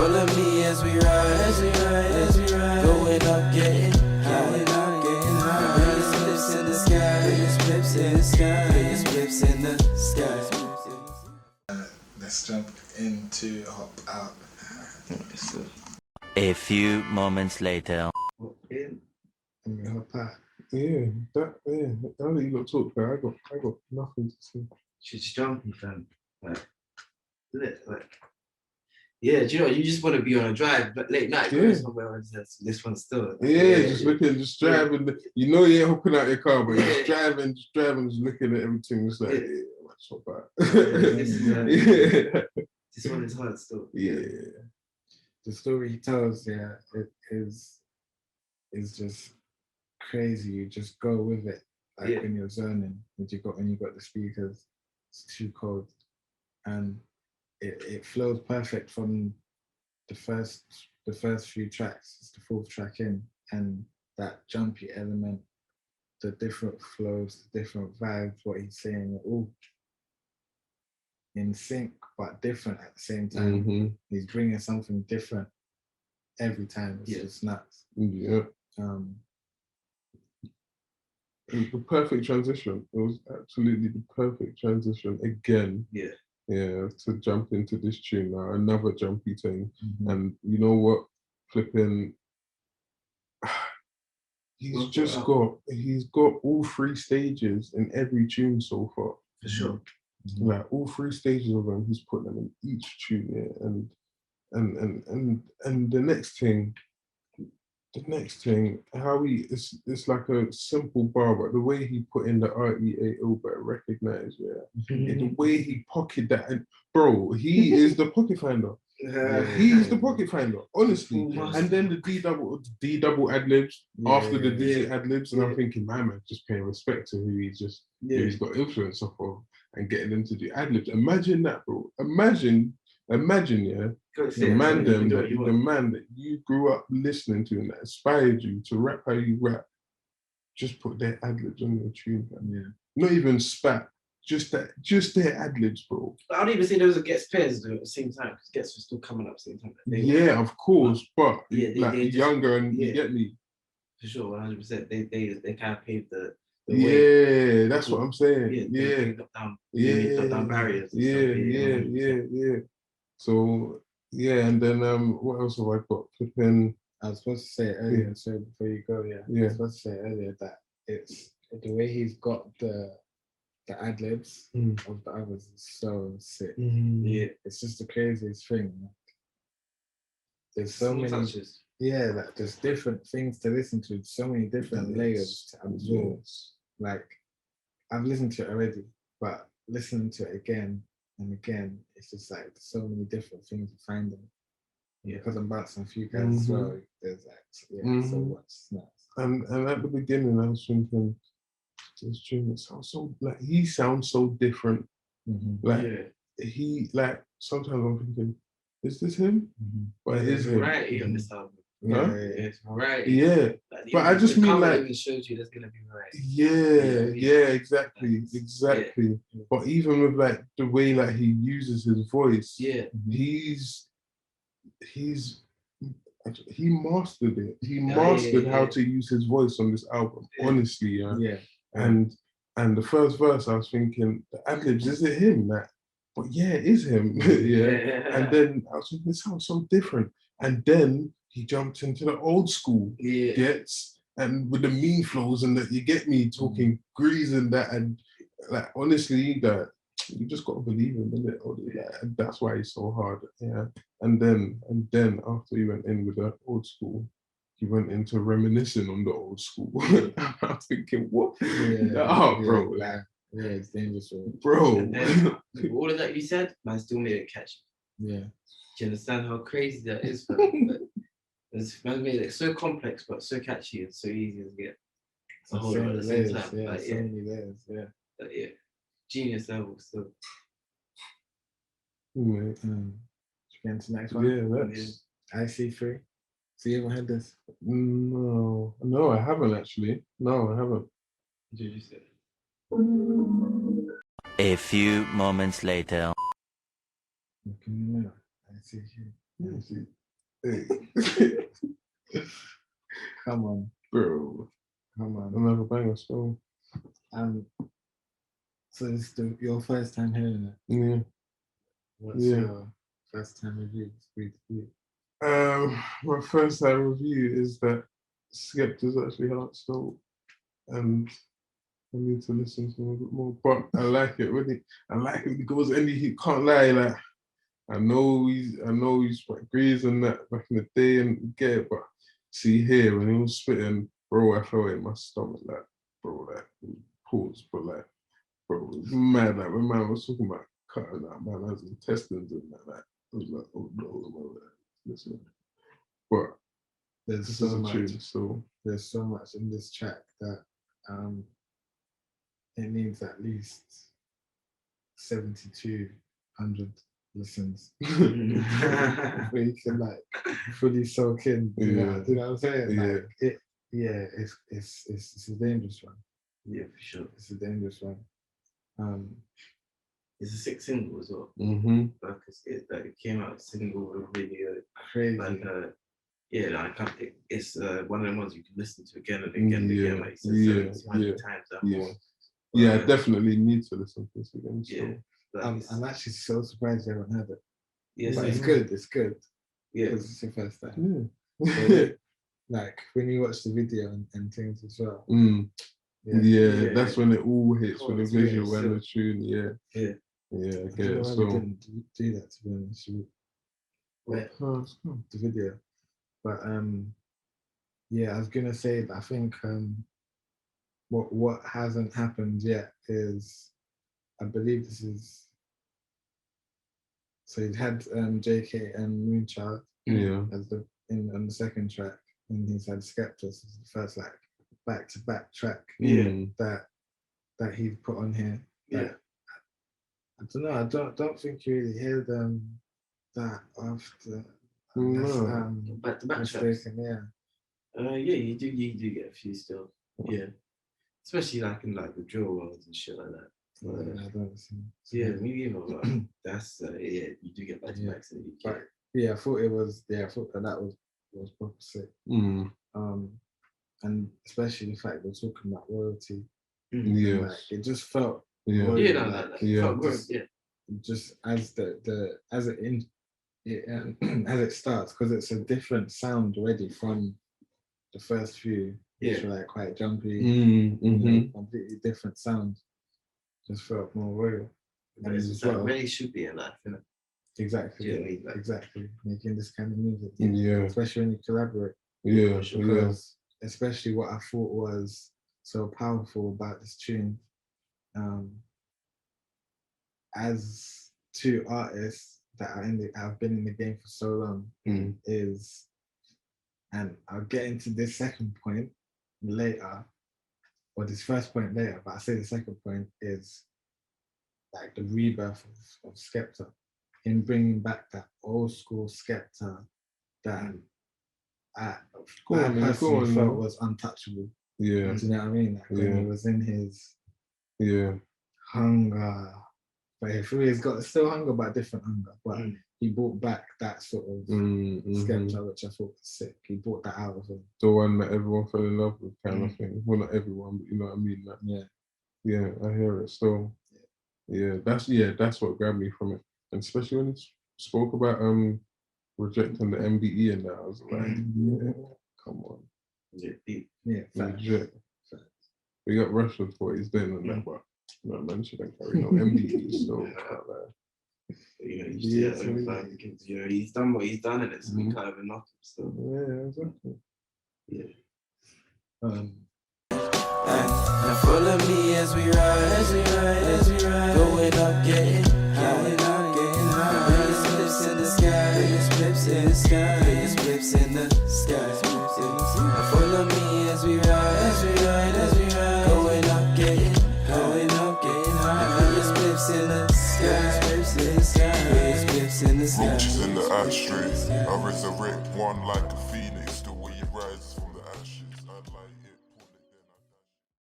Follow me as we ride, going up, getting high. Biggest flips in the sky, biggest flips in the sky, biggest flips in the sky. Let's jump into Hop Out. A few moments later. Hop Out. That you got to talk about. I got nothing to say. She's jumpy, fam. Yeah, do you know, you just want to be on a drive, but late night, go somewhere and this one still. Just driving. You know you ain't hopping out your car, but you're just driving, just looking at everything. It's like, what's so bad? This one is hard still. Yeah. The story he tells, it is just crazy. You just go with it, like when you're zoning. When you got the speakers, it's too cold, and it flows perfect from the first few tracks. It's the fourth track in, and that jumpy element, the different flows, the different vibes, what he's saying, all in sync but different at the same time. Mm-hmm. He's bringing something different every time. It's just nuts. Yeah. The perfect transition. It was absolutely the perfect transition again. Yeah, to jump into this tune now, another jumpy thing. Mm-hmm. And you know what? Flipping, he's got all three stages in every tune so far. For sure. Mm-hmm. Like all three stages of them, he's put them in each tune, and the next thing, how it's like a simple bar, but the way he put in the REAO, but recognize, the way he pocketed that, and bro, he is the pocket finder. He's the pocket finder, honestly. And then the D double ad libs after the D ad libs, and I'm thinking, man, just paying respect to who he's got influence off of and getting them to do ad libs. Imagine that, bro. Imagine, the man that you grew up listening to and that inspired you to rap how you rap, just put their ad libs on your tune, man. Not even spat. Just their ad libs, bro. I don't even think those are Gets pairs at the same time, because Gets was still coming up at the same time. Of course, but they younger and you get me. For sure, 100%. They kind of paved the way. That's what I'm saying. They got down barriers. So and then what else have I got? Flipping. I was supposed to say earlier, so before you go, I was supposed to say earlier that it's the way he's got the ad libs of the others is so sick. It's just the craziest thing. There's so many touches. Like there's different things to listen to, so many different layers to absorb. Like I've listened to it already, but listening to it again and again, it's just like so many different things to find them. Because I'm bouncing a few guys as well. There's like so much snaps. And at the beginning, I was thinking, this tune, it sounds so like he sounds so different. He sometimes I'm thinking, is this him? But it is him. Variety on this album. It's variety. Yeah. But I just mean like even shows you there's gonna be variety. Exactly. But even with like the way like he uses his voice, he mastered it. He mastered how to use his voice on this album. Honestly, And the first verse, I was thinking, the ad-libs, is it him? But it is him. And then I was thinking, it sounds so different. And then he jumped into the old school and with the mean flows and that, you get me, talking grease and that, and like honestly, that you just gotta believe him, innit? And that's why he's so hard. And then after he went in with the old school, he went into reminiscing on the old school. I'm thinking, what? Bro. It's dangerous, bro. And then, all of that you said, man, still made it catchy. Yeah. Do you understand how crazy that is, fam? It's made it so complex, but so catchy and so easy to get. It's a whole lot at the same time. So many layers, But genius level still. Mate. Should we get into the next one? That's... IC3. So you ever had this? No, I haven't actually. No, I haven't. Did you say? A few moments later. Look in the mirror. Hey. Come on, Bro, come on. another banger song. So this is your first time hearing it. Yeah. What's Yeah. your first time review? My first time review is that Skepta's actually Heartstone, and I need to listen to him a bit more. But I like it when he goes and he can't lie. Like I know he's like Grease and that back in the day and get it, but see here when he was spitting, bro, I felt it in my stomach, like bro, like pause, but like bro, it was mad. Like when man was talking about cutting out man has intestines and that, like I was like, oh no, listen. But There's this so is a much. tune, so There's so much in this track that it needs at least 7,200 listens where you can like fully soak in. You know what I'm saying? Yeah. Like it's a dangerous one. Yeah, for sure. It's a dangerous one. It's a 6 single as well. Mm-hmm. Like it came out single with a video. Crazy. Like it's one of the ones you can listen to again and again and again. Like you said, 700 times that more. Yeah, I definitely need to listen to this again. So. Yeah. I'm actually so surprised you haven't heard it. Yeah, But it's good. It's good. Yeah. Because it's your first time. Yeah. So, like when you watch the video and things as well. Yeah, that's when it all hits with the it's visual great, and the tune. Yeah, I get it. So we didn't do that, to be honest. The video, but I was gonna say that I think what hasn't happened yet is I believe this is so he had JK and Moonchild as on the second track, and he's had Skepta as the first like back-to-back track that he put on here. I don't know. I don't think you really hear them that after. Back-to-back tracks. You do get a few still. Yeah, especially like in like the drill worlds and shit like that. I don't see. Me either. Like, that's you do get back-to-backs. I thought it was. I thought that was proper sick. And especially the fact we're talking about royalty. Like, it just felt. Just as as it starts, because it's a different sound already from the first few, which were like quite jumpy, completely different sound. Just felt more royal. And it's like where you should be in life, isn't it? Exactly. Exactly. Making this kind of music. Especially when you collaborate. Because especially what I thought was so powerful about this tune, as two artists that have been in the game for so long, is, and I'll get into this second point later, or this first point later, but I'll say the second point is like the rebirth of Skepta, in bringing back that old school Skepta that I personally felt was untouchable. Do you know what I mean? Like when he was in his hunger, but he's got still hunger, but different hunger. But he brought back that sort of Skepta, which I thought was sick. He brought that out of him. The one that everyone fell in love with, kind of thing. Well, not everyone, but you know what I mean. Like, yeah, I hear it. So, that's what grabbed me from it, and especially when he spoke about rejecting the MBE and that, I was like, come on. Reject. We got Russian for what he's doing and that, but no, man shouldn't carry no MBE. So, he's done what he's done, and it's been kind of enough. So exactly. Now follow me as we ride, going up, getting high. Biggest flips in the sky, biggest flips in the sky, biggest flips in the sky. Now follow me as we ride, going up, getting high. Biggest flips in the sky, biggest flips in the sky. Roaches in the ashtray, I resurrect one like a phoenix, the way it rises.